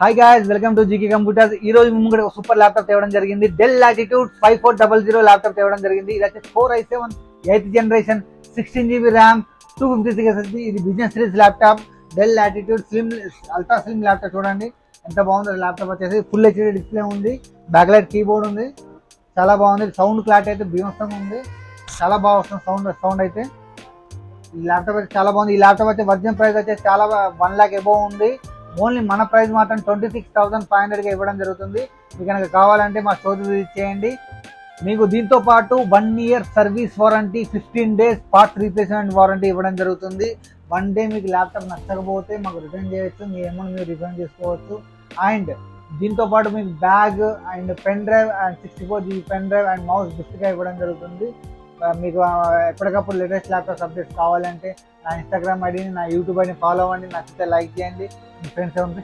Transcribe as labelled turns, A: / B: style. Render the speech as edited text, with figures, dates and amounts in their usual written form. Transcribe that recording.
A: Hi guys, welcome to GK computers. ఈ రోజు ముందు సూపర్ ల్యాప్టాప్ తేవడం జరిగింది. డెల్ లాటిట్యూడ్ 5400 ల్యాప్టాప్ తేవడం జరిగింది. ఇది వచ్చేసి 4i7 8th generation 16GB RAM 256 SSD. ఇది business series laptop. Del latitude slim ultra slim laptop. చూడండి ఎంత బాగుంది ల్యాప్టాప్. వచ్చేసి ఫుల్ హెచ్డీ డిస్ప్లే ఉంది, బ్యాక్ లైట్ కీబోర్డ్ ఉంది, చాలా బాగుంది. సౌండ్ క్లారిటీ అయితే బీభత్సంగా ఉంది, చాలా బాగా వస్తుంది సౌండ్ అయితే. ఈ ల్యాప్టాప్ అయితే చాలా బాగుంది. ఈ ల్యాప్టాప్ అయితే వర్జిన్ ప్రైస్ అయితే చాలా 1 lakh అబోవ్ ఉంది. ఓన్లీ మన ప్రైస్ మాత్రం 26,500గా ఇవ్వడం జరుగుతుంది. మీకు కనుక కావాలంటే మా స్టోర్ విజిట్ చేయండి. మీకు దీంతో పాటు 1 year service warranty, 15 days parts replacement warranty ఇవ్వడం జరుగుతుంది. 1 day మీకు ల్యాప్టాప్ నచ్చకపోతే మాకు రిటర్న్ చేయొచ్చు, మీ అమౌంట్ మీరు రిటర్న్ చేసుకోవచ్చు. అండ్ దీంతో పాటు మీకు bag and pen drive and 64GB pen drive and mouse గిఫ్ట్గా ఇవ్వడం జరుగుతుంది. మీకు ఎప్పటికప్పుడు లేటెస్ట్ ల్యాప్టాప్స్ అప్డేట్స్ కావాలంటే నా ఇన్స్టాగ్రామ్ ఐడిని, నా యూట్యూబ్ ఐడిని ఫాలో అవ్వండి. నచ్చితే లైక్ చేయండి, మీ ఫ్రెండ్స్ ఎవరికి